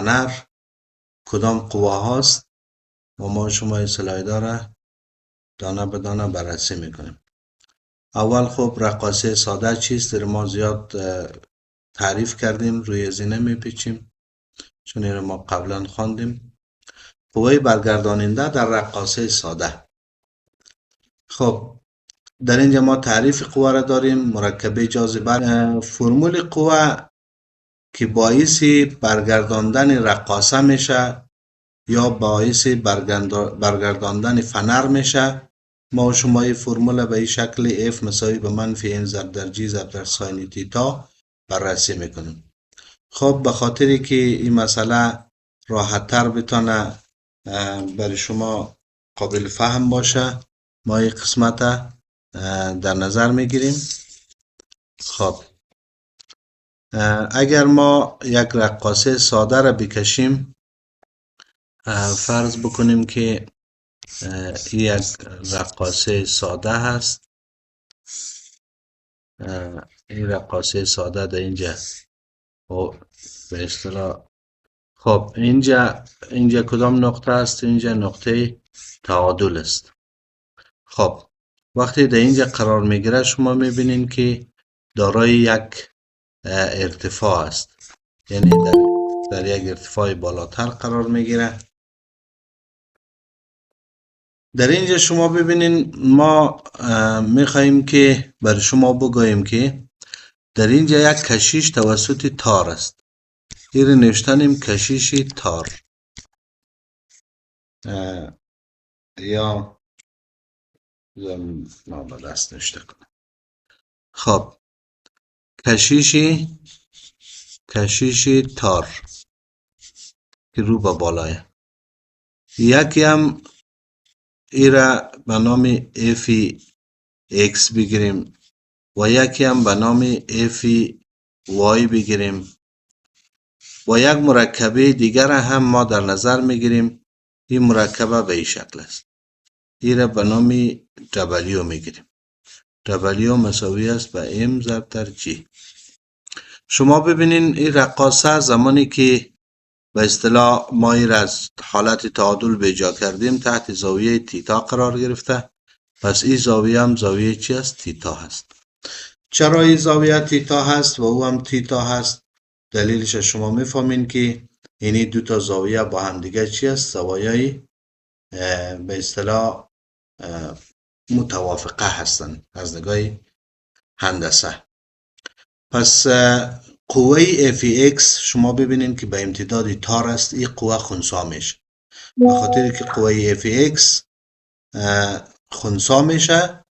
فنر کدام قواهاست و ما شما این سلایدها را دانه به دانه بررسی میکنیم. اول خب رقاصه ساده چیست؟ در ما زیاد تعریف کردیم، روی زینه میپیچیم چون این ما قبلا خواندیم. قوه برگرداننده در رقاصه ساده. خب در اینجا ما تعریف قوه را داریم. مرکبه جاذبه، فرمول قوه که باعث برگرداندن رقاصه میشه یا باعث برگرداندن فنر میشه. ما و شما این فرمول به این شکل F مساوی به منفی n ضرب در G ضرب در ساین تیتا بررسی میکنیم. خب به خاطری که این مسئله راحت تر بتانه برای شما قابل فهم باشه ما این قسمت در نظر میگیریم. خب اگر ما یک رقاصه ساده را بکشیم، فرض بکنیم که این یک رقاصه ساده هست. این رقاصه ساده در اینجا به اصطلاح خب اینجا کدام نقطه است؟ اینجا نقطه تعادل است. خب وقتی در اینجا قرار میگیره شما میبینین که دارای یک ارتفاع است، یعنی در یک ارتفاع بالاتر قرار میگیره. در اینجا شما ببینین ما میخواییم که برای شما بگوییم که در اینجا یک کشش توسط تار است. این رو نوشتنیم کشش تار یا ما با دست نوشته کنم. خب کشش تار که رو به بالای، یکی هم ایره به نام F X بگیریم و یکی هم به نام F Y بگیریم و یک مرکبه دیگر هم ما در نظر میگیریم. این مرکبه به این شکل است. ایره به نام W میگیریم. W مساوی است به M ضرب در G. شما ببینین این رقاصه زمانی که به اصطلاح ما این از حالت تعادل به جا کردیم تحت زاویه تیتا قرار گرفته، پس این زاویه هم زاویه چی است؟ تیتا هست. چرا این زاویه تیتا هست و او هم تیتا هست؟ دلیلش شما میفهمین که اینی دو تا زاویه با هم دیگه چی است؟ زوایای به اصطلاح متوافقه هستند از نگاه هندسه. پس قوه Fx شما ببینین که به امتداد تار است. این قوه خنثی میشه. به خاطر که قوه Fx خنثی میشه،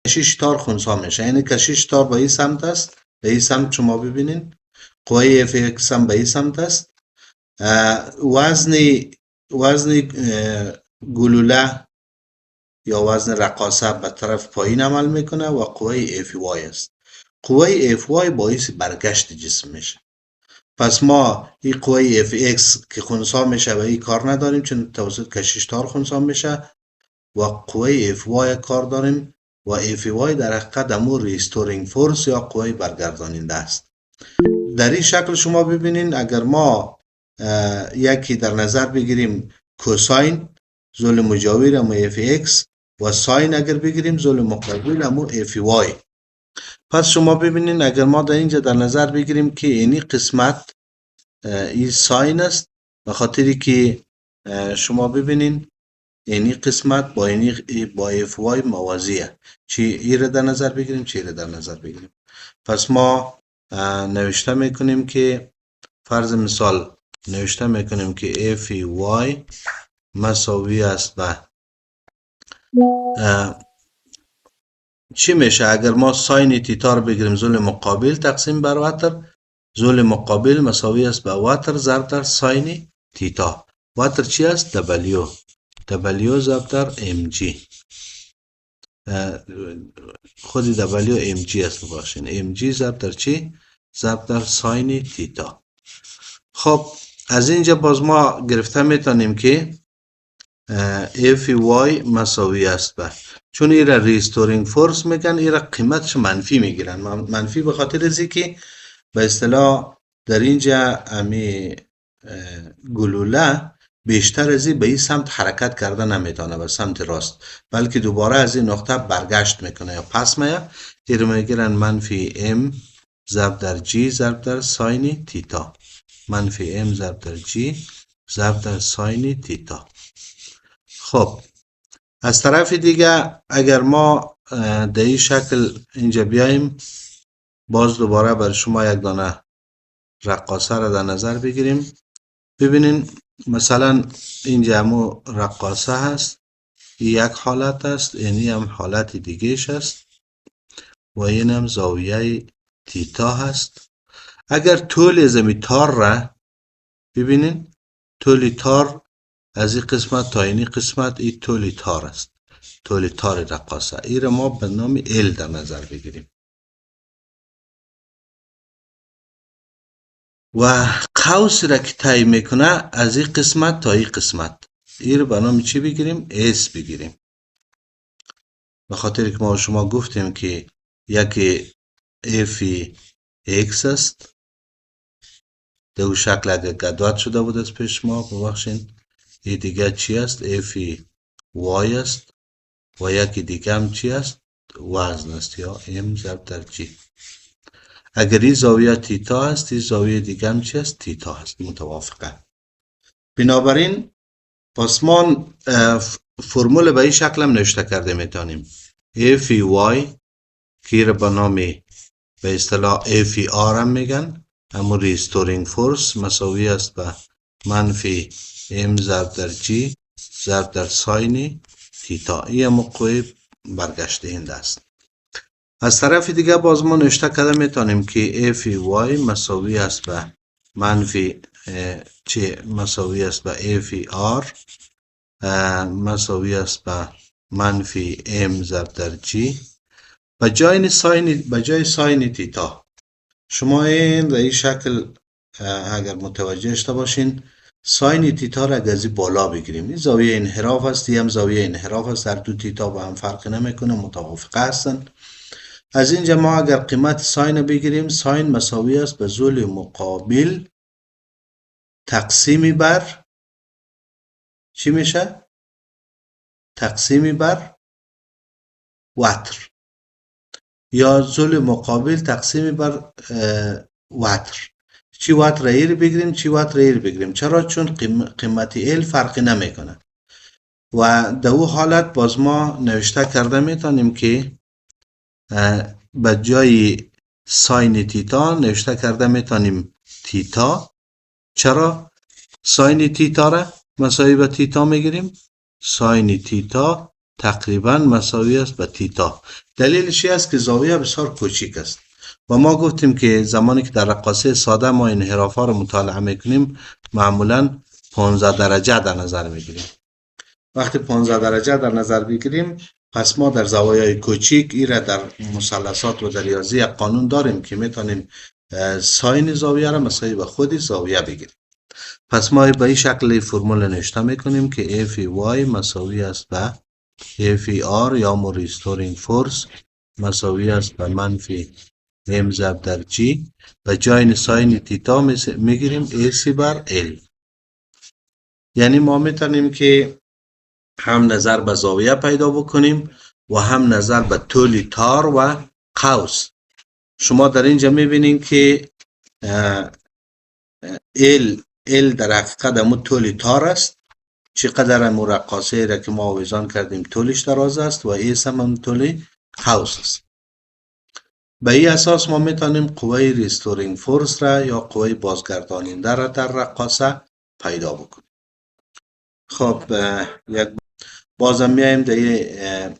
کشش تار خنثی میشه. یعنی کشش تار به این سمت است، به این سمت شما ببینین قوه Fx هم به این سمت است. وزن گلوله یا وزن رقاصه به طرف پایین عمل میکنه و قوه Fy است. قوه Fy باعث برگشت جسم میشه. پس ما این قوه Fx که خنثی میشه و این کار نداریم چون توسط کشش تار خنثی میشه و قوه Fy کار داریم و Fy در حقیقت امو ریستورینگ فورس یا قوه برگرداننده است. در این شکل شما ببینین اگر ما یکی در نظر بگیریم کوساین ضلع مجاور امو Fx و ساین اگر بگیریم ضلع مقابل امو Fy. پس شما ببینین اگر ما در اینجا در نظر بگیریم که اینی قسمت این ساین است، به خاطری که شما ببینین اینی قسمت با Fy موازیه. چی ای را در نظر بگیریم چی را در نظر بگیریم. پس ما نوشته میکنیم که فرض مثال نوشته میکنیم که Fy مساوی است به چی میشه اگر ما ساین تیتا رو بگیریم ضلع مقابل تقسیم بر وتر. ضلع مقابل مساوی است به وتر ضرب در ساین تیتا. وتر چی است؟ W ضرب در mg. خود W mg است باشین. mg ضرب در چی؟ ضرب در ساین تیتا. خب از اینجا باز ما گرفته میتونیم که Fy مساوی است به، چون این را ریستورینگ فورس میگن، این را قیمتش منفی میگیرن. منفی به خاطر از که به اصطلاح در اینجا امی گلوله بیشتر از این به این سمت حرکت کرده نمیتونه به سمت راست، بلکه دوباره از این نقطه برگشت میکنه یا پس میه. این رو میگیرن منفی ام ضرب در جی ضرب در ساین تیتا، منفی ام ضرب در جی ضرب در ساین تیتا. خب از طرف دیگه اگر ما در این شکل اینجا بیایم، باز دوباره بر شما یک دانه رقاصه را در نظر بگیریم. ببینین مثلا اینجا همو رقاصه هست، یک حالت است، یعنی هم حالت دیگهش است و این هم زاویه تیتا هست. اگر طول زمی تار را ببینین، طول تار از این قسمت تا این قسمت این طول تار است، طول تار رقاصه. این را ما به نام ال در نظر بگیریم و قوس را که طی میکنه از این قسمت تا این قسمت، این را به نام چی بگیریم؟ اس بگیریم. به خاطر که ما شما گفتیم که یکی افی ایکس است، در اون شکل اگر گدوات شده بود از پیش ما ببخشین. این دیگه چی است؟ افی وای است و یکی دیگه هم چی است؟ وزن است یا ام ضرب در جی. اگر این زاویه تیتا است، این زاویه دیگه هم چی است؟ تیتا است، متوافقه. بنابراین پس ما فرمول به این شکل هم نوشته کرده میتونیم. افی وای که را به نام به اصطلاح افی آر هم میگن، همون ریستورینگ فورس مساوی است به منفی ام ضرب در جی ضرب در ساین تیتا. این هم قوه برگشت دهنده است. از طرف دیگه باز ما نوشته کرده میتونیم که افی وای مساوی است به منفی مساوی است به افی آر مساوی است به منفی ام ضرب در جی به جای ساین تیتا. شما این در این شکل اگر متوجه شده باشین، ساین تیتا را از بالا بگیریم. این زاویه انحراف است، هم زاویه انحراف است، در دو تیتا با هم فرق نمیکنه، متوافقه هستند. از اینجا ما اگر قیمت ساین بگیریم، ساین مساوی است به ضلع مقابل تقسیمی بر چی میشه؟ تقسیمی بر وتر یا ضلع مقابل تقسیمی بر وتر. چی وتر ایر بگیریم چی وتر ایر بگیریم. چرا؟ چون قیمت ال فرقی نمیکنه و در او حالت باز ما نوشته کرده میتونیم که به جای ساین تیتا نوشته کرده میتونیم تیتا. چرا ساین تیتا را مساوی به تیتا میگیریم؟ ساین تیتا تقریبا مساوی است به تیتا. دلیلش است که زاویه بسیار کوچیک است و ما گفتیم که زمانی که در رقاصه ساده ما انحراف ها رو مطالعه میکنیم معمولا 15 درجه در نظر میگیریم. وقتی 15 درجه در نظر بگیریم پس ما در زوایای کوچیک ای را در مثلثات و در ریاضی قانون داریم که میتونیم ساین زاویه را مساوی به خود زاویه بگیریم. پس ما به این شکل فرمول نوشته میکنیم که افی وای مساوی است به افی آر یا ریستورینگ فورس مساوی است به منفی ام ضرب در جی و جای ساین تیتا میگیریم ایسی بر ال. یعنی ما میتونیم که هم نظر به زاویه پیدا بکنیم و هم نظر به طول تار و قوس. شما در اینجا میبینید که ال در حقیقت همون طول تار است، چقدر همون رقاصه را که ما آویزان کردیم طولش دراز است و ایس هم طول قوس است. به این اساس ما میتونیم قوه ریستورینگ فورس را یا قوه بازگرداننده را در رقاصه پیدا بکنیم. خب بازم میایم در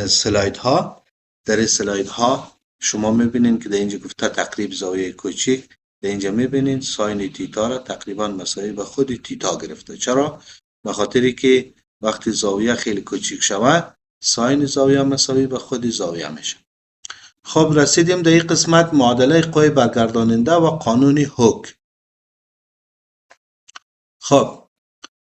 سلاید ها. در سلاید ها شما میبینید که در اینجا گفته تقریب زاویه کوچیک، در اینجا میبینید ساین تیتا را تقریبا مساوی به خود تیتا گرفته. چرا؟ به خاطری که وقتی زاویه خیلی کوچیک شود ساین زاویه مساوی به خود زاویه میشه. خب رسیدیم در این قسمت معادله قوه برگرداننده و قانون هوک. خب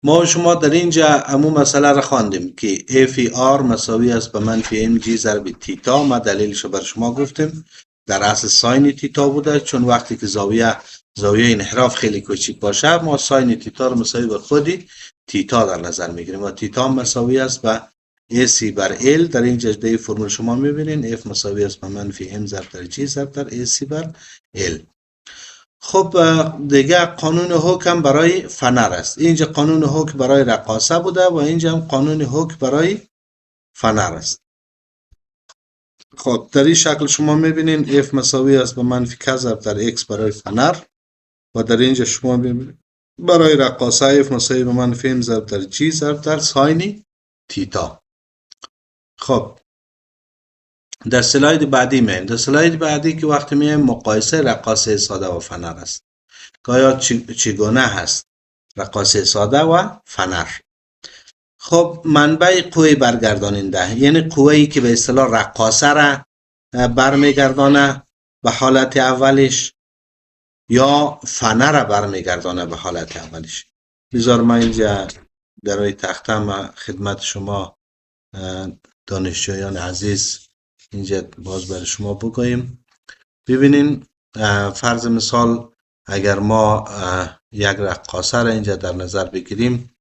ما شما در اینجا همون مسئله را خواندیم که افی آر مساوی است به منفی ام جی ضرب تیتا. ما دلیلش رو بر شما گفتیم. در اصل ساین تیتا بوده، چون وقتی که زاویه انحراف خیلی کوچیک باشه ما ساین تیتا رو مساوی به خودی تیتا در نظر میگیریم و تیتا مساوی است به AC بر L. در این جدول فرمول شما میبینین F مساوی است به منفی M ضرب در G ضرب در AC بر L. خب دیگه قانون حکم برای فنر است. اینجا قانون حکم برای رقاصه بوده و اینجا هم قانون حکم برای فنر است. خب در این شکل شما میبینین F مساوی است به منفی K ضرب در X برای فنر و در اینجا شما میبینین برای رقاصه F مساوی به منفی M ضرب در G ضرب در ساین تیتا. خب در سلاید بعدی میایم. در سلاید بعدی که وقتی میایم مقایسه رقاصه ساده و فنر است. آیا چگونه هست رقاصه ساده و فنر؟ خب منبع قوه برگرداننده، یعنی قوه‌ای که به اصطلاح رقاصه را برمیگردانه به حالت اولش یا فنر را برمیگردانه به حالت اولش. بذار من اینجا در روی تخته ما خدمت شما دانشجویان عزیز اینجا باز برای شما بگویم. ببینین فرض مثال اگر ما یک رقاصه را اینجا در نظر بگیریم،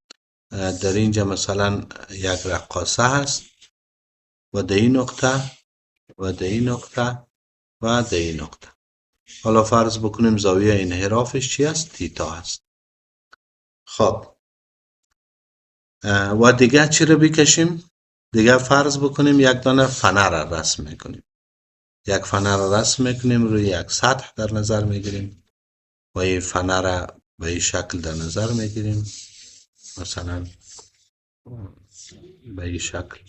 در اینجا مثلا یک رقاصه هست و در این نقطه و در این نقطه و در این نقطه. حالا فرض بکنیم زاویه انحرافش چی است؟ تیتا هست. خب و دیگه چی رو بکشیم؟ دیگه فرض بکنیم یک دانه فنر را رسم میکنیم. یک فنر را رسم میکنیم، روی یک سطح در نظر میگیریم و این فنر را به این شکل در نظر میگیریم، مثلا به این شکل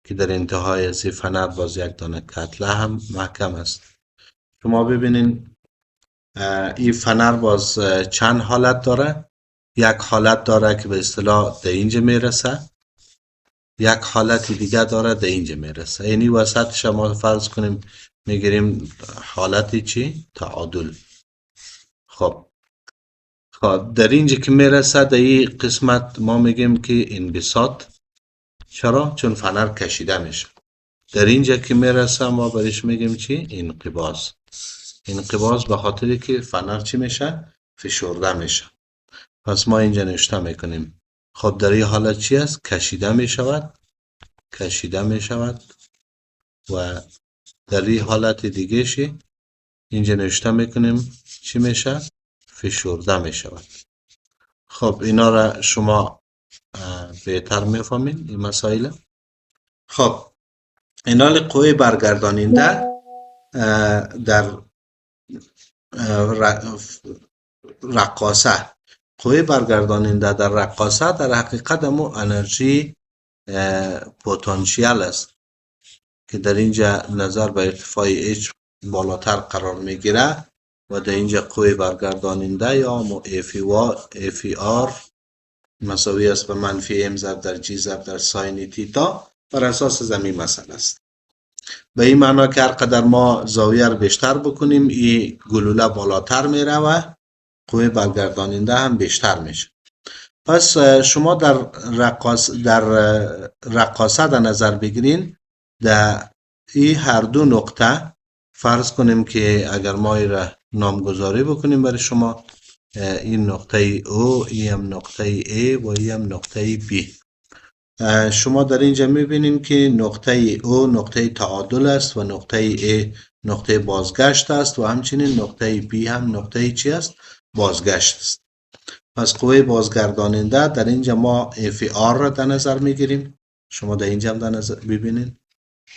که در انتهای از این فنر باز یک دانه کتله هم محکم است. شما ببینین این فنر باز چند حالت داره. یک حالت داره که به اصطلاح در اینجا میرسه، یک حالت دیگه داره در اینجا میرسه. یعنی وسطش ما فرض کنیم میگیریم حالتی چی؟ تعادل. خب در اینجا که میرسه در این قسمت ما میگیم که انبساط. چرا؟ چون فنر کشیده میشه. در اینجا که میرسه ما برش میگیم چی؟ انقباض. انقباض به خاطری که فنر چی میشه؟ فشرده میشه. پس ما اینجا نوشته میکنیم خب در این حالت چی است؟ کشیده میشود، کشیده میشود و در این حالت دیگه شی اینجا نوشته میکنیم چی میشه؟ فشرده میشود. خب اینا را شما بهتر میفهمین این مسائل. خب اینال قوه برگرداننده در رقاصه، قوه برگرداننده در رقاصه در حقیقت همو انرژی پتانسیل است که در اینجا نظر به ارتفاع H بالاتر قرار میگیره و در اینجا قوه برگرداننده یا FR مساوی است به منفی M ضرب در G ضرب در ساین تیتا بر اساس زمین مسئله است. به این معنا که هر قدر ما زاویه رو بیشتر بکنیم این گلوله بالاتر میره و قوه برگرداننده هم بیشتر میشه. پس شما در رقاصه در نظر بگیرین در این هر دو نقطه فرض کنیم که اگر ما این را نامگذاری بکنیم برای شما، این نقطه O، این هم نقطه A و این هم نقطه B. شما در اینجا میبینین که نقطه O نقطه تعادل است و نقطه A نقطه بازگشت است و همچنین نقطه B هم نقطه چی است؟ بازگشت است. پس قوه بازگرداننده در اینجا ما FR را در نظر میگیریم. شما در اینجا هم در نظر ببینین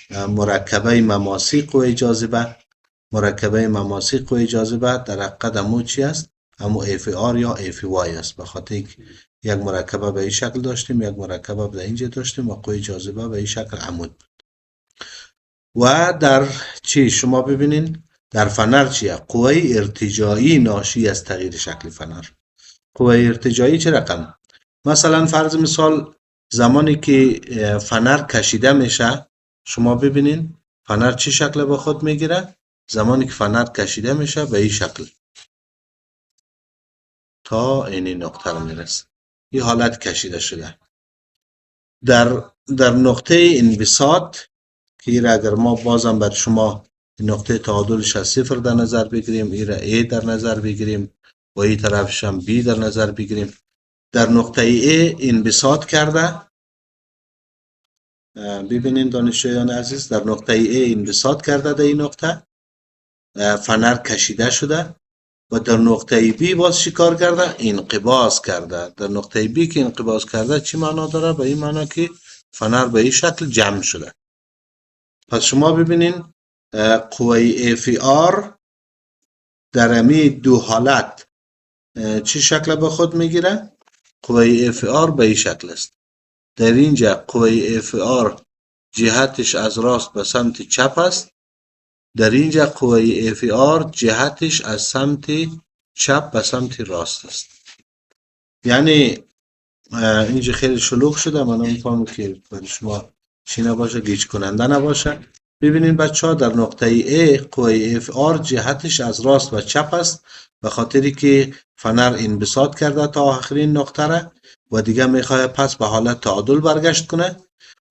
مرکبه مماسی قوه جاذبه، مرکبه مماسی قوه جاذبه در حقیقت همو چی است؟ همو FR یا FY است. به خاطر یک مرکبه به این شکل داشتیم، یک مرکبه به اینجا داشتیم و قوه جاذبه به این شکل عمود بود. و در چی شما ببینین در فنر چیه؟ قوه ارتجاعی ناشی از تغییر شکل فنر. قوه ارتجاعی چه رقم؟ مثلا فرض مثال زمانی که فنر کشیده میشه شما ببینین فنر چه شکل به خود میگیره؟ زمانی که فنر کشیده میشه به این شکل تا این نقطه رو میرسه. این حالت کشیده شده. در نقطه انبساط که اگر ما بازم بر شما نقطه تعادلش از صفر در نظر بگیریم، ای را A در نظر بگیریم و این طرفش هم B در نظر بگیریم. در نقطه A انبساط کرده، ببینین دانشجویان عزیز، در نقطه A انبساط کرده، در این نقطه فنر کشیده شده و در نقطه B باز چی کار کرده؟ انقباض کرده. در نقطه B که انقباض کرده چی معنا داره؟ به این معنا که فنر به این شکل جمع شده. پس شما ببینین قوه FR در امی دو حالت چی شکل به خود میگیره؟ قوه FR به این شکل است. در اینجا قوه FR جهتش از راست به سمت چپ است، در اینجا قوه FR جهتش از سمت چپ به سمت راست است. یعنی اینجا خیلی شلوغ شده، من نمیفهمم که برای شما چی نباشه، گیج کننده نباشه. ببینید بچه ها، در نقطه A قوه FR جهتش از راست و چپ است، به خاطری که فنر انبساط کرده تا آخرین نقطه را و دیگه میخواه پس به حالت تعادل برگشت کنه.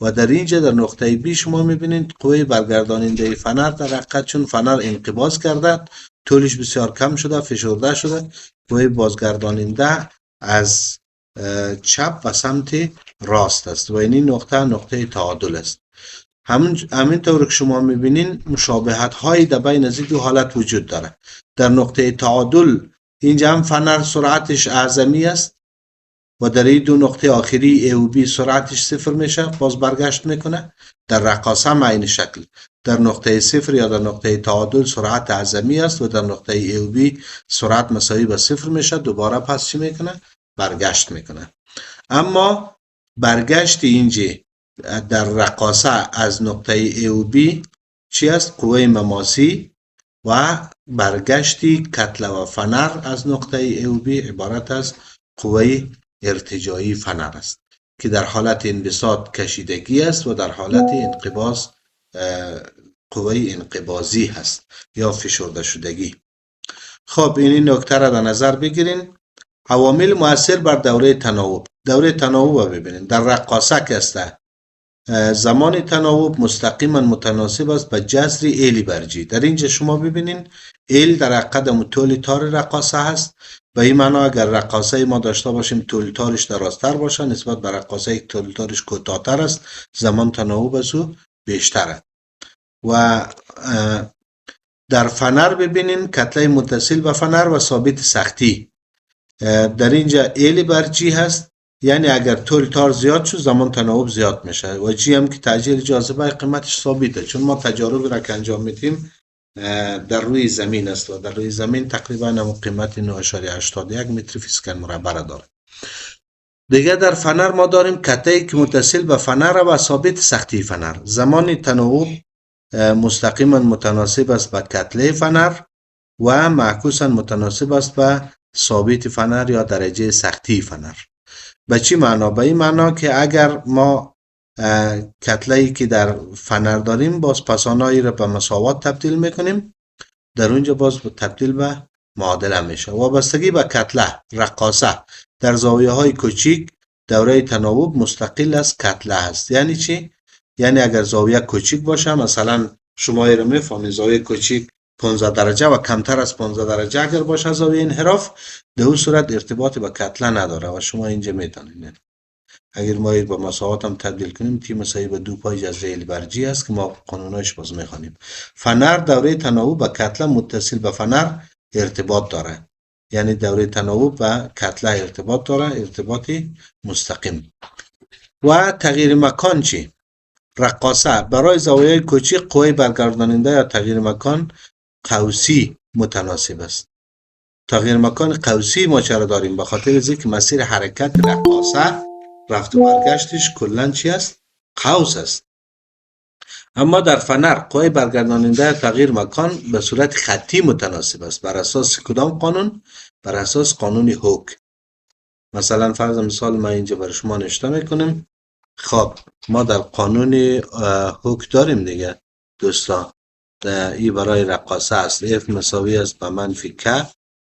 و در اینجا در نقطه B شما میبینید قوه برگرداننده فنر در حقیقت چون فنر انقباض کرده، طولش بسیار کم شده، فشرده شده، قوه بازگرداننده از چپ و سمت راست است و این نقطه تعادل است. همین طور که شما میبینین مشابهت هایی در بین از دو حالت وجود داره. در نقطه تعادل اینجا هم فنر سرعتش اعظمی است و در این دو نقطه آخری A و B سرعتش صفر میشه، باز برگشت میکنه. در رقاصه هم این شکل، در نقطه صفر یا در نقطه تعادل سرعت اعظمی است و در نقطه A و B سرعت مساوی به صفر میشه، دوباره پس چی میکنه؟ برگشت میکنه. اما برگشت اینجا در رقاصه از نقطه A و B چی است؟ قوه مماسی. و برگشتی کتله و فنر از نقطه A و B عبارت از قوه ارتجاعی فنر است که در حالت انبساط کشیدگی است و در حالت انقباض قوه انقباضی هست یا فشرده شدگی. خب این نکته را در نظر بگیرین. عوامل مؤثر بر دوره تناوب. دوره تناوب ببینید. در رقاصه که است زمان تناوب مستقیما متناسب است با جذر ایل بر جی. در اینجا شما ببینین ایل در قدم طول تار رقاصه هست. به این معنا اگر رقاصه ما داشته باشیم طول تارش درازتر باشه نسبت به رقاصه که طول تارش کوتاه‌تر است، زمان تناوب از او بیشتره. و در فنر ببینین کتله متصل به فنر و ثابت سختی. در اینجا ایل بر جی هست، یعنی اگر طول تار زیاد شد زمان تناوب زیاد میشه و جی هم که تعجیل جاذبه قیمتش ثابته، چون ما تجاربی را که انجام میدیم در روی زمین است و در روی زمین تقریبا هم قیمت 9.81 متر فی اسکن مربع داره. دیگه در فنر ما داریم کته‌ای که متصل به فنر و ثابت سختی فنر. زمان تناوب مستقیما متناسب است با کتله فنر و معکوسا متناسب است با ثابت فنر یا درجه سختی فنر. به چی معنا؟ به این معنا که اگر ما کتله‌ای که در فنر داریم باز پسانه‌ای را به مساوات تبدیل میکنیم، در اونجا باز تبدیل به معادله میشه. وابستگی به کتله رقاصه در زاویه های کوچیک دوره تناوب مستقل از کتله است. یعنی چی؟ یعنی اگر زاویه کوچیک باشه، مثلا شما رو میفهمید زاویه کوچیک 15 درجه و کمتر از 15 درجه اگر باشه زاویه انحراف، در اون صورت ارتباط با کتله نداره و شما اینجا میتونید اگر ما با مساوات هم تبدیل کنیم تی مساوی به 2 پای جذر ایل بر جی است که ما قانوناش باز میخوانیم. فنر دوره تناوب با کتله متصل به فنر ارتباط داره، یعنی دوره تناوب با کتله ارتباط داره، ارتباطی مستقیم. و تغییر مکان چی؟ رقاصه برای زاویه کوچیک قوه برگرداننده یا تغییر مکان قوسی متناسب است. تغییر مکان قوسی ما چرا داریم؟ به خاطر از اینکه مسیر حرکت رقاصه رفت و برگشتش کلا چی است؟ قوس است. اما در فنر قوه برگرداننده تغییر مکان به صورت خطی متناسب است. بر اساس کدام قانون؟ بر اساس قانون هوک. مثلا فرض مثال ما اینجا برای شما نوشته میکنیم. خب ما در قانون هوک داریم دیگه دوستا، این برای رقاصه است. F مساوی است به منفی K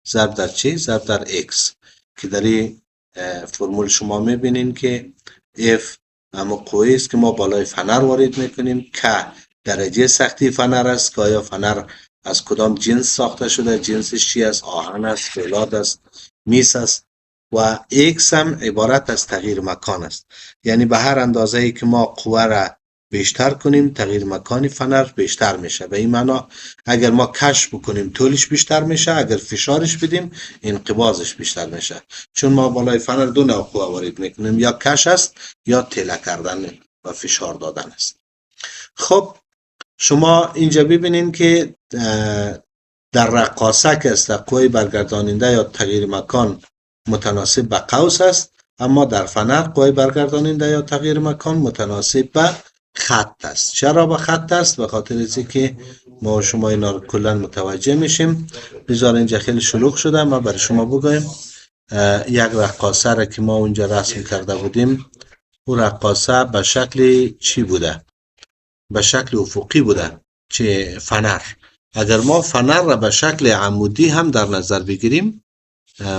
ضرب در چی؟ ضرب در X که در این فرمول شما میبینین که F اما قوه است که ما بالای فنر وارد میکنیم، K درجه سختی فنر است که آیا فنر از کدام جنس ساخته شده، جنسش چی است، آهن است، فولاد است، میس است. و ایکس هم عبارت از تغییر مکان است، یعنی به هر اندازه ای که ما قوه را بیشتر کنیم تغییر مکان فنر بیشتر میشه. به این معنا اگر ما کش بکنیم طولش بیشتر میشه، اگر فشارش بدیم انقباضش بیشتر میشه. چون ما بالای فنر دو نوع قوه وارد میکنیم، یا کش است یا تله کردن و فشار دادن است. خب شما اینجا ببینین که در رقاصه که است قوه برگرداننده یا تغییر مکان متناسب به قوس است، اما در فنر قوه برگرداننده یا تغییر مکان متناسب به خط است. چرا به خط است؟ به خاطر اینکه که ما و شما اینا رو کلا متوجه میشیم. بذار اینجا خیلی شلوغ شده، ما برای شما بگویم یک رقاصه را که ما اونجا رسم کرده بودیم، او رقاصه به شکل چی بوده؟ به شکل افقی بوده، چه فنر. اگر ما فنر را به شکل عمودی هم در نظر بگیریم،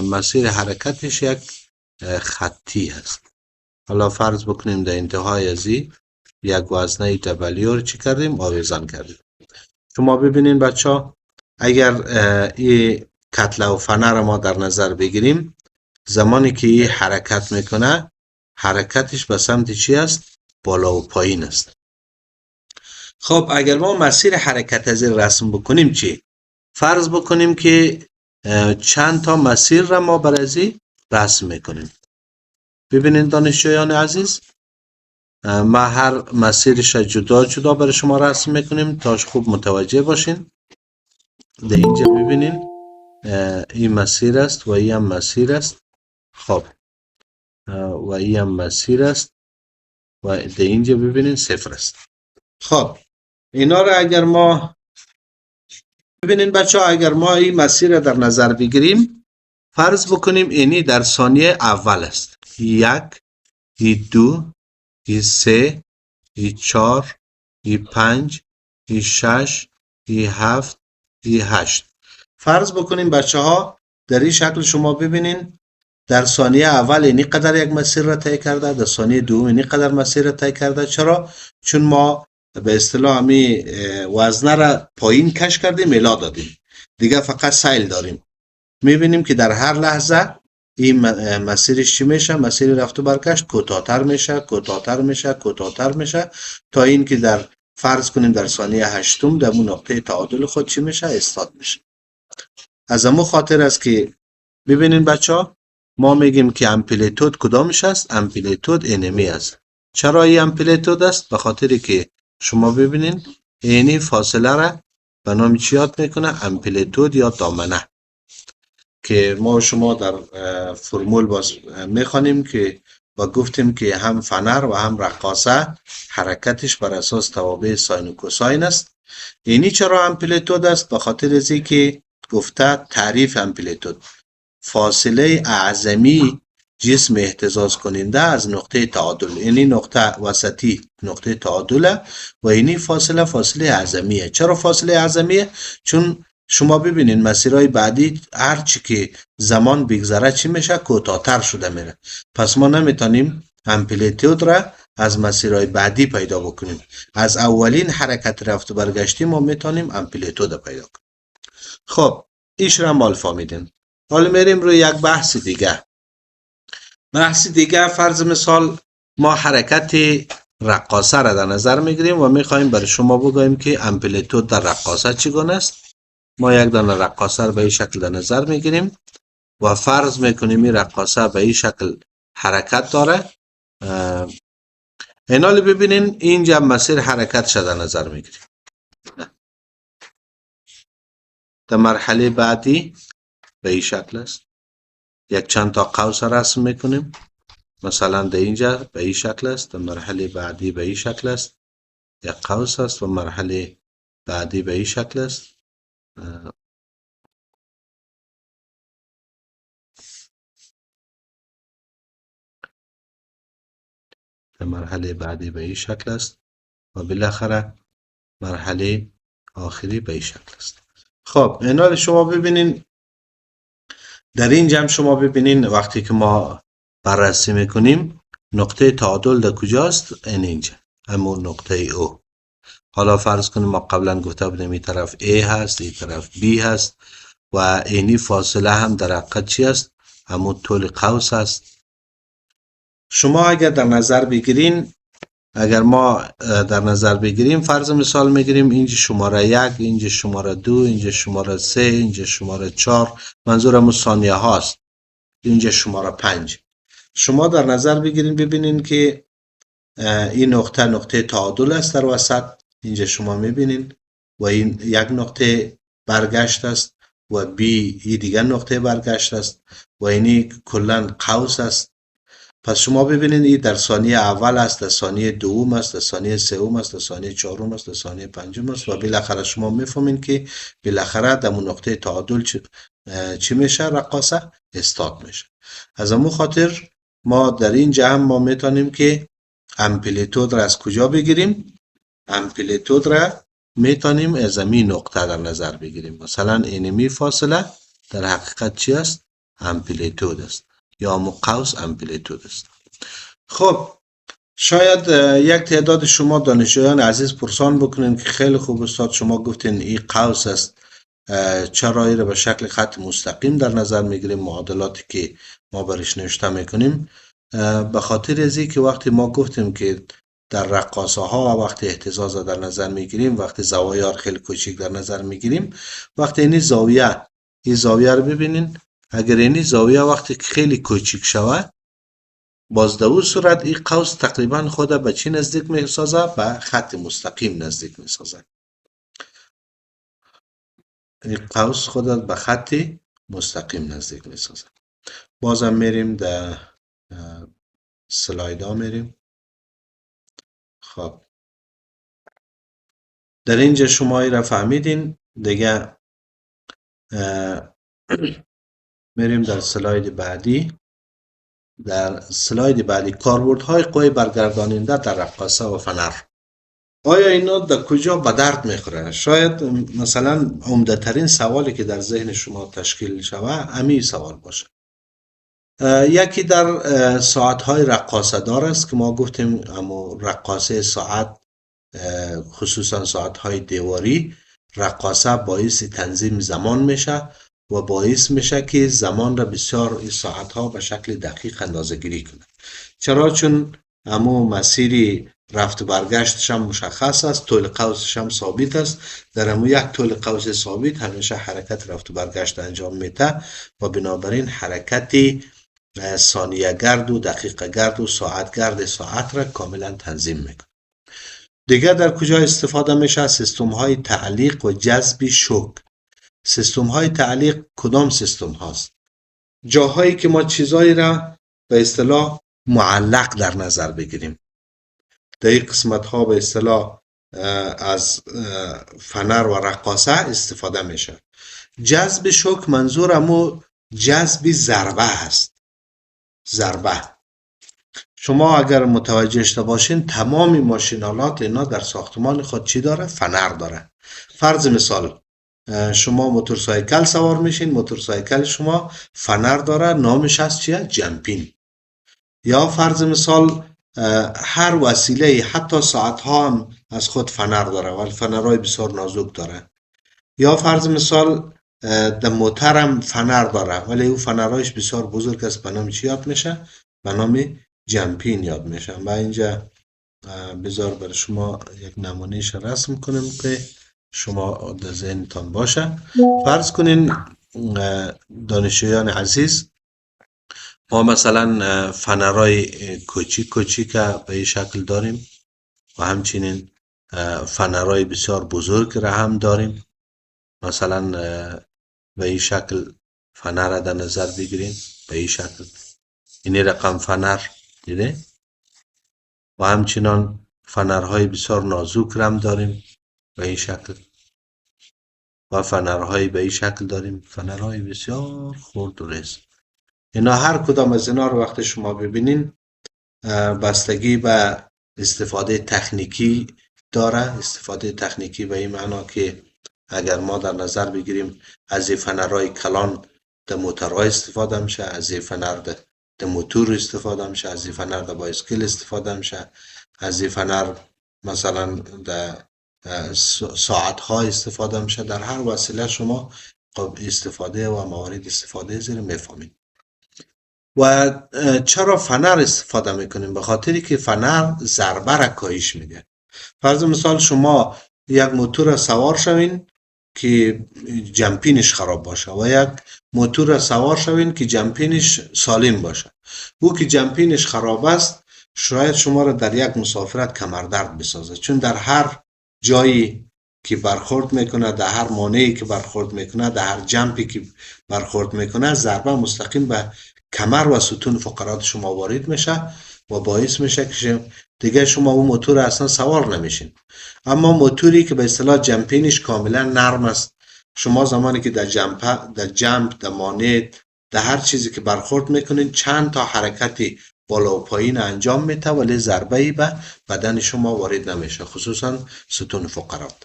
مسیر حرکتش یک خطی هست. حالا فرض بکنیم در انتهای ازی یک وزنه دبلیو رو چی کردیم؟ آویزان کردیم. شما ببینین بچه ها، اگر این کتله و فنر ما در نظر بگیریم، زمانی که این حرکت میکنه حرکتش به سمت چی است؟ بالا و پایین است. خب اگر ما مسیر حرکت از این رسم بکنیم چی؟ فرض بکنیم که چند تا مسیر را ما بر ازی رسم میکنیم. ببینید دانشجویان عزیز، ما هر مسیرش جدا جدا برای شما رسم میکنیم تاش خوب متوجه باشین. در اینجا ببینین این مسیر است و این هم مسیر است. خب و این هم مسیر است و در اینجا ببینین صفر است. خب اینا را اگر ما ببینین بچه ها، اگر ما این مسیر در نظر بگیریم، فرض بکنیم اینی در ثانیه اول است. یک، ای دو، ای سه، ای چار، ای پنج، ای شش، ای هفت، ای هشت. فرض بکنیم بچه ها در این شکل شما ببینین در ثانیه اول اینی قدر یک مسیر را طی کرده، در ثانیه دوم اینی قدر مسیر را طی کرده. چرا؟ چون ما به اصطلاح همی وزنه را پایین کش کردیم، میلا دادیم، دیگه فقط سیل داریم. میبینیم که در هر لحظه این مسیرش چی میشه؟ مسیر رفت و برگشت کوتاه‌تر میشه، کوتاه‌تر میشه، کوتاه‌تر میشه، تا این که در فرض کنیم در ثانیه هشتم در اون نقطه تعادل خود چی میشه؟ استاد میشه. از امو خاطر است که ببینین بچه ها، ما میگیم که امپلیتود کدامش است؟ امپلیتود اینمی است. چرا این امپلیتود است؟ به خاطر که شما ببینین اینی فاصله را به نام چی یاد میکنه؟ امپلیتود یا دامنه، که ما شما در فرمول باز میخوانیم که و گفتیم که هم فنر و هم رقاصه حرکتش بر اساس توابع ساین و کوساین است. اینی چرا امپلیتود است؟ به خاطر از اینکه گفته تعریف امپلیتود فاصله اعظمی جسم اهتزاز کننده از نقطه تعادل. اینی نقطه وسطی نقطه تعادل و اینی فاصله اعظمیه. چرا فاصله اعظمیه؟ چون شما ببینین مسیرهای بعدی هرچی که زمان بگذره چی میشه؟ کوتاه‌تر شده میره. پس ما نمیتونیم امپلیتود را از مسیرهای بعدی پیدا بکنیم. از اولین حرکت رفت و برگشتی ما میتونیم امپلیتود پیدا کنیم. خب ایش را مال فهمیدین. حالا میریم روی یک بحث دیگه. بحث دیگه فرض مثال ما حرکت رقاصه را در نظر میگیریم و میخوایم برای شما بگوییم که امپلیتود در رقاصه چگونه است. ما یک دانه رقاصه را به این شکل در نظر میگیریم و فرض میکنیم این رقاصه به این شکل حرکت داره. اینال ببینین اینجا مسیر حرکت شده در نظر میگیریم. در مرحله بعدی به این شکل است. یک چند تا قوس رسم میکنیم. مثلا در اینجا به این شکل است. در مرحله بعدی به این شکل است. یک قوس است و مرحله بعدی به این شکل است. در مرحله بعدی به این شکل است و بالاخره مرحله آخری به این شکل است. خب اینا شما ببینین در اینجا هم شما ببینین وقتی که ما بررسی میکنیم نقطه تعادل در کجاست؟ اینجا همون نقطه او. حالا فرض کنیم ما قبلا گفته بودیم این طرف A هست، این طرف B هست و اینی فاصله هم در حقیقت چی است؟ همون طول قوس هست. شما اگر در نظر بگیرین، اگر ما در نظر بگیریم، فرض مثال میگیریم اینجا شماره 1، اینجا شماره 2، اینجا شماره 3، اینجا شماره 4، منظورم ثانیه هاست، اینجا شماره 5. شما در نظر بگیرین ببینین که این نقطه تعادل است در وسط، اینجا شما میبینین، و این یک نقطه برگشت است و بی این دیگر نقطه برگشت است و اینی کلا قوس است. پس شما ببینید این در ثانیه اول است، در ثانیه دوم است، در ثانیه سوم است، در ثانیه چهارم است، در ثانیه پنجم است و بالاخره شما میفهمین که بالاخره در اون نقطه تعادل چی میشه؟ رقاصه استارت میشه. از همون خاطر ما در اینجا هم ما میتونیم که امپلیتود را از کجا بگیریم؟ امپلیتود را میتونیم از این نقطه در نظر بگیریم. مثلا اینمی فاصله در حقیقت چی است؟ امپلیتود است یا قوس امپلیتود است. خب شاید یک تعداد شما دانشجویان عزیز پرسان بکنین که خیلی خوب استاد شما گفتین این قوس است، چرا این را به شکل خط مستقیم در نظر میگیریم معادلاتی که ما برش نوشته میکنیم؟ به خاطر از که وقتی ما گفتیم که در رقاصه ها وقتی اهتزاز در نظر میگیریم، وقتی زوایای خیلی کوچیک در نظر میگیریم، وقتی این زاویه رو ببینین، اگر این زاویه وقتی خیلی کوچیک شود، باز در اون صورت این قوس تقریبا خود به چی نزدیک میسازه؟ به خط مستقیم نزدیک میسازه. این قوس خود به خط مستقیم نزدیک میسازه. بازم میریم در سلاید ها میریم. خب در اینجا شما ای را فهمیدین دیگه. میریم در سلاید بعدی. در سلاید بعدی کاربردهای قوه برگرداننده در رقاصه و فنر. آیا اینا در کجا به درد میخوره؟ شاید مثلا عمده ترین سوالی که در ذهن شما تشکیل شوه همین سوال باشه. یکی در ساعتهای رقاصه دار است که ما گفتیم اما رقاصه ساعت، خصوصا ساعتهای دیواری، رقاصه باعث تنظیم زمان میشه و باعث میشه که زمان را بسیار این ساعتها به شکل دقیق اندازه گیری کنه. چرا؟ چون همو مسیری رفت و برگشتش هم مشخص است، طول قوسش هم ثابت است. در همو یک طول قوس ثابت همیشه حرکت رفت و برگشت انجام میده و بنابراین حرکتی ثانیه گرد و دقیقه گرد و ساعت گرد ساعت را کاملا تنظیم میکنه. دیگه در کجا استفاده میشه؟ سیستم های تعلیق و جذب شوک. سیستم های تعلیق کدام سیستم هاست؟ جاهایی که ما چیزایی را به اصطلاح معلق در نظر بگیریم. در این قسمت ها به اصطلاح از فنر و رقاصه استفاده میشه. جذب شوک منظور همو جذب ضربه هست. ضربه. شما اگر متوجه شده باشین تمام ماشینالات اینا در ساختمان خود چی داره؟ فنر داره. فرض مثال شما موتورسایکل سوار میشین، موتورسایکل شما فنر داره، نامش هست چیه؟ جمپین. یا فرض مثال هر وسیله، حتی ساعت ها هم از خود فنر داره ولی فنرهای بسیار نازک داره. یا فرض مثال در موتر هم فنر داره ولی او فنرهایش بسیار بزرگ است، به نام چی یاد میشه؟ به نام جمپین یاد میشه. و اینجا بذار برای شما یک نمونهش رسم کنیم که شما در ذهنتان باشه. فرض کنین دانشجویان عزیز، ما مثلا فنرهای کوچیک به این شکل داریم و همچنین فنرهای بسیار بزرگ را هم داریم. مثلا به این شکل فنر را در نظر بگیریم، به این شکل این رقم فنر دیده. و همچنان فنرهای بسیار نازک را هم داریم به این شکل و فنرهای به این شکل داریم، فنرهای بسیار خرد و ریز. اینا هر کدام از اینا رو وقتی شما ببینین بستگی به استفاده تکنیکی داره. استفاده تکنیکی به این معنا که اگر ما در نظر بگیریم از این فنرهای کلان در موترهای استفاده میشه، از این فنر در موتور استفاده میشه، از این فنر در بایسکل استفاده میشه، از این فنر مثلا در ساعت ها استفاده میشه، در هر وسیله شما استفاده و موارد استفاده زیر میفهمید. و چرا فنر استفاده میکنیم؟ به خاطری که فنر ضربه را کاهش میده. فرض مثال شما یک موتور سوار شوین که جمپینش خراب باشه و یک موتور سوار شوین که جمپینش سالم باشه. او که جمپینش خراب است شاید شما را در یک مسافرت کمردرد بسازه، چون در هر جایی که برخورد میکنه، در هر مانعی که برخورد میکنه، در هر جمپی که برخورد میکنه، ضربه مستقیم به کمر و ستون فقرات شما وارد میشه و باعث میشه که دیگه شما اون موتور اصلا سوار نمیشین. اما موتوری که به اصطلاح جمپینش کاملا نرم است، شما زمانی که در جمپ در مانع در هر چیزی که برخورد میکنین چند تا حرکتی بالا و پایین انجام میده ولی ضربه‌ای به بدن شما وارد نمیشه، خصوصا ستون فقرات.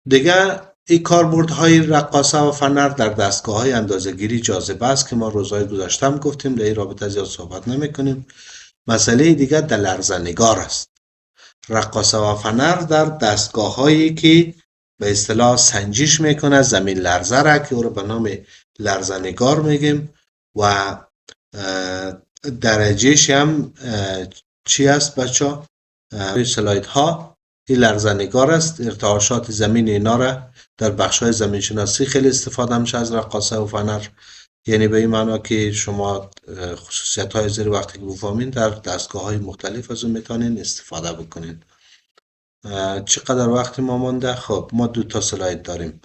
دیگه این کاربردهای رقاصه و فنر در دستگاه‌های اندازه‌گیری جاذبه است که ما روزهای گذشته هم گفتیم، در این رابطه زیاد صحبت نمی‌کنیم. مسئله دیگه در لرزه‌نگار است. رقاصه و فنر در دستگاه‌هایی که به اصطلاح سنجش میکنه زمین لرزه را که او رو به نام لرزه‌نگار میگیم و درجهش هم چی است بچه؟ سلاید ها این لرزه‌نگار است. ارتعاشات زمین اینا را در بخش های زمین شناسی خیلی استفاده میشه از رقاصه و فنر، یعنی به این معنا که شما خصوصیت های زیر وقتی که بفهمین در دستگاه های مختلف از اون میتونین استفاده بکنین. چقدر وقتی ما مونده؟ خب ما 2 تا سلاید داریم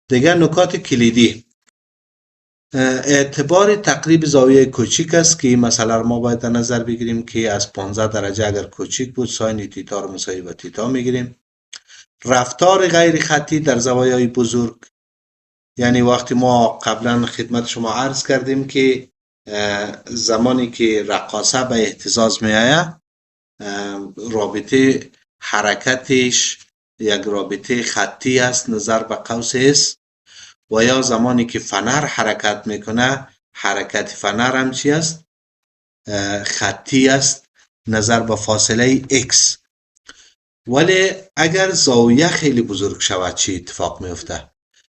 دیگه. نکات کلیدی: اعتبار تقریب زاویه کوچیک است که این مسئله رو ما باید در نظر بگیریم که از 15 درجه اگر کوچیک بود ساین تیتا رو مساوی با تیتا میگیریم. رفتار غیر خطی در زوایای بزرگ، یعنی وقتی ما قبلا خدمت شما عرض کردیم که زمانی که رقاصه به اهتزاز می آید رابطه حرکتش یک رابطه خطی است نظر به قوس اس، و یا زمانی که فنر حرکت میکنه حرکت فنر هم چی است؟ خطی است نظر به فاصله x. ولی اگر زاویه خیلی بزرگ شود چی اتفاق میفته؟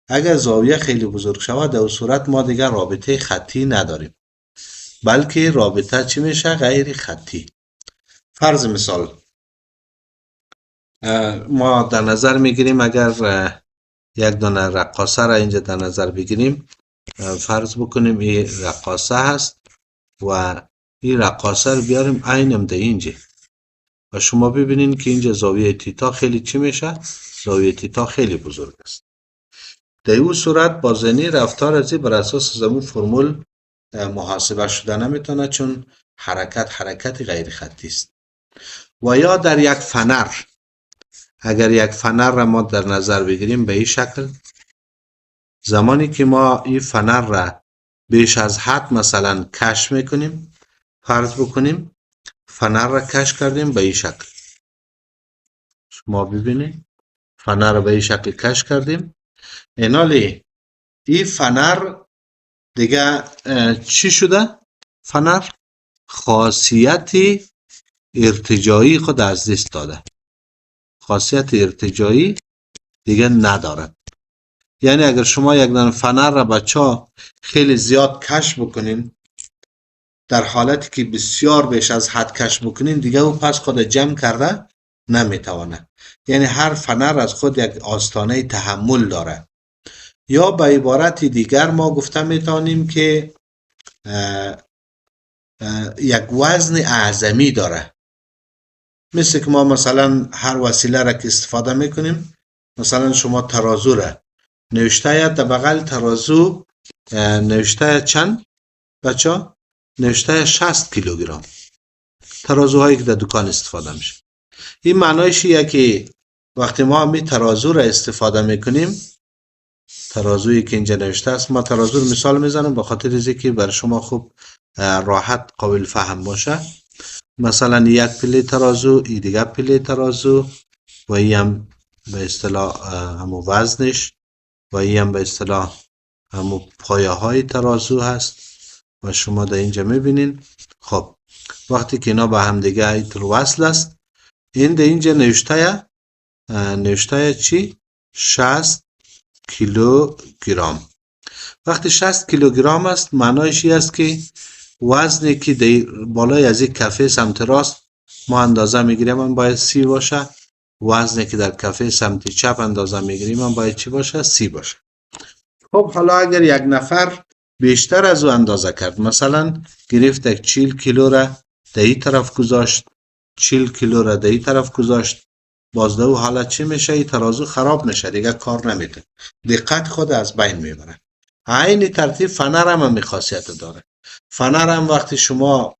اگر زاویه خیلی بزرگ شود در صورت ما دیگر رابطه خطی نداریم، بلکه رابطه چی میشه؟ غیر خطی. فرض مثال ما در نظر میگیریم اگر یک دانه رقاصه را اینجا در نظر بگیریم، فرض بکنیم این رقاصه هست و این رقاصه رو بیاریم عینم در اینجا و شما ببینین که اینجا زاویه تیتا خیلی چی میشه؟ زاویه تیتا خیلی بزرگ است. در این صورت بازنی رفتار از بر اساس زمون فرمول محاسبه شده نمیتونه، چون حرکت غیر خطی است. و یا در یک فنر، اگر یک فنر را ما در نظر بگیریم به این شکل، زمانی که ما این فنر را بیش از حد مثلا کش میکنیم، فرض بکنیم فنر را کش کردیم به این شکل، شما ببینید فنر را به این شکل کش کردیم، اینالی این فنر دیگه چی شده؟ فنر خاصیت ارتجاعی خود از دست داده، خاصیت ارتجاعی دیگه ندارد. یعنی اگر شما یک دانه فنر را بچه خیلی زیاد کش بکنین، در حالتی که بسیار بیش از حد کش بکنین دیگه او پس خود جمع کرده نمیتوانه. یعنی هر فنر از خود یک آستانه تحمل داره. یا به عبارت دیگر ما گفته میتونیم که یک وزن اعظمی داره. مثل که ما مثلا هر وسیله را که استفاده میکنیم، مثلا شما ترازو را نوشته در بغل ترازو نوشته چند بچه؟ نوشته 60 کیلوگرم. ترازوهایی که در دکان استفاده میشه. این معنایش اینه که وقتی ما می ترازو را استفاده میکنیم، ترازویی که اینجا نوشته است، ما ترازو رو مثال میزنم به خاطر اینکه برای شما خوب راحت قابل فهم باشه. مثلا یک پله ترازو، این دیگه پله ترازو و این هم به اصطلاح همو وزنش و این هم به اصطلاح همو پایه های ترازو هست و شما در اینجا میبینین. خب وقتی که اینا با هم دیگه اینطور وصل است، این در اینجا نوشته نوشته چی؟ 60 کیلوگرم. وقتی 60 کیلوگرم است معنایش این است که وزنی که بالای از یک کفه سمت راست ما اندازه میگیریم هم باید 30 باشه، وزنی که در کفه سمت چپ اندازه میگیریم هم باید چی باشه؟ 30 باشه. خب حالا اگر یک نفر بیشتر از او اندازه کرد، مثلا گرفت 40 کیلو را در این طرف گذاشت، 40 کیلو را در این طرف گذاشت، باز او حالا چی میشه؟ این ترازو خراب میشه، دیگه کار نمیکنه، دقت خود از بین میبره. عین ترتیب فنر هم خاصیت داره. فنر هم وقتی شما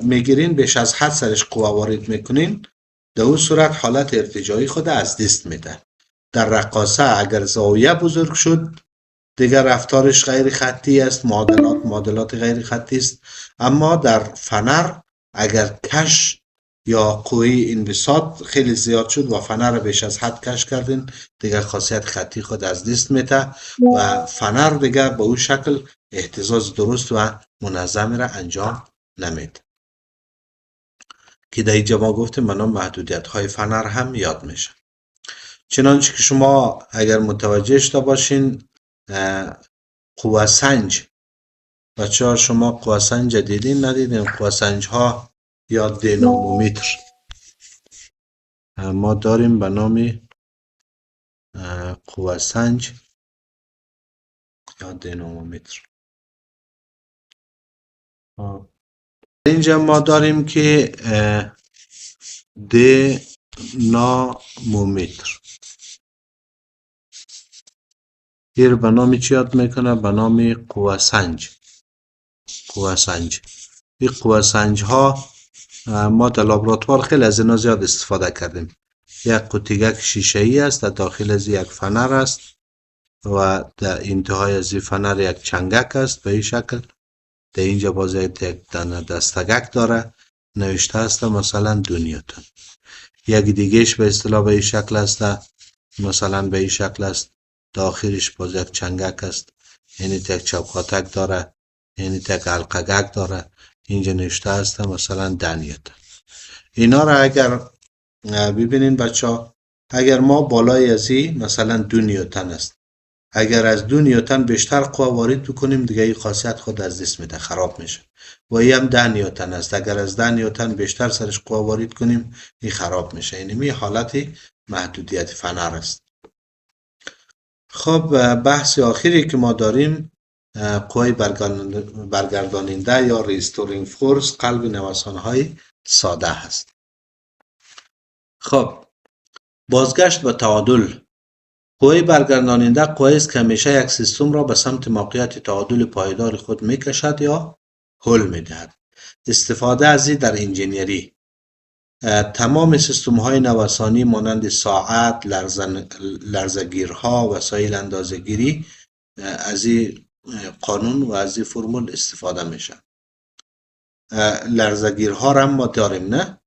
میگیرین بیش از حد سرش قوه وارد میکنین، در اون صورت حالت ارتجاعی خود از دست میده. در رقاصه اگر زاویه بزرگ شد دیگر رفتارش غیر خطی است، معادلات غیر خطی است. اما در فنر اگر کش یا قوه انبساط خیلی زیاد شد و فنر را بیش از حد کش کردین، دیگر خاصیت خطی خود از دست میده و فنر دیگر به اون شکل اهتزاز درست و منظم را انجام نمیده. که در اینجا ما گفتیم منو محدودیت های فنر هم یاد میشه. چنانچه که شما اگر متوجه شده باشین قوه سنج، بچه ها شما قوه سنج دیدین ندیدین؟ قوه سنج ها یا دینامومتر ما داریم به نام قوه سنج یا دینامومتر. اینجا ما داریم که دینامومتر این به نام چی یاد میکنه؟ به نام قوه سنج. قوه سنج، این قوه سنج ها ما در لابراتوار خیلی از اینا زیاد استفاده کردیم. یک قطیگک شیشه ای است، در داخل از یک فنر است و در انتهای از این فنر یک چنگک است به این شکل. در اینجا باز یک دانه دستگک داره، نوشته است مثلا 2 نیوتن. یک دیگهش به اصطلاح به این شکل است، مثلا به این شکل است، داخلش باز یک چنگک است، یعنی یک چوکاتک داره، یعنی یک حلقگک داره. اینجا نوشته است مثلا 10 نیوتن. اینا را اگر ببینین بچه ها، اگر ما بالای از این مثلا 2 نیوتن است، اگر از 2 نیوتن بیشتر قوه وارد بکنیم دیگه این خاصیت خود از دست میده، خراب میشه. و این هم 10 نیوتن است، اگر از 10 نیوتن بیشتر سرش قوه وارد کنیم این خراب میشه. یعنی حالت محدودیت فنر است. خب بحث آخری که ما داریم قوه برگرداننده یا ریستورینگ فورس، قلب نوسانهای ساده هست. خب بازگشت به تعادل. قوه برگرداننده قوه است که همیشه یک سیستم را به سمت موقعیت تعادل پایدار خود میکشد یا هل میدهد. استفاده از این در انجینیری. تمام سیستم های نوسانی مانند ساعت، لرزه‌گیرها، وسایل اندازه‌گیری از این قانون و از این فرمول استفاده میشه. لرزه‌گیرها را هم ما داریم، نه؟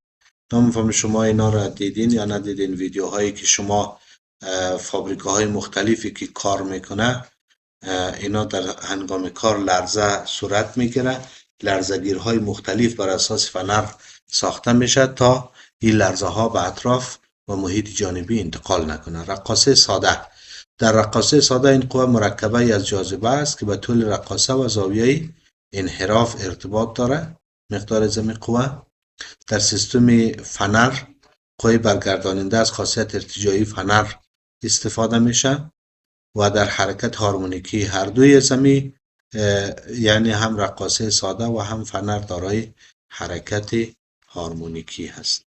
نمی‌فهمم شما اینا را دیدین یا ندیدین. ویدیوهایی که شما فابریکه های مختلفی که کار میکنه، اینا در هنگام کار لرزه صورت میگیره. لرزه‌گیرهای مختلف بر اساس فنر ساخته میشه تا این لرزه ها به اطراف و محیط جانبی انتقال نکنه. رقاصه ساده. در رقاصه ساده این قوه مرکبه از جاذبه است که به طول رقاصه و زاویه انحراف ارتباط داره. مقدار زمین قوه در سیستم فنر، قوه برگرداننده از خاصیت ارتجاعی فنر استفاده میشه و در حرکت هارمونیکی هر دوی زمین، یعنی هم رقاصه ساده و هم فنر دارای حرکت هارمونیکی هست.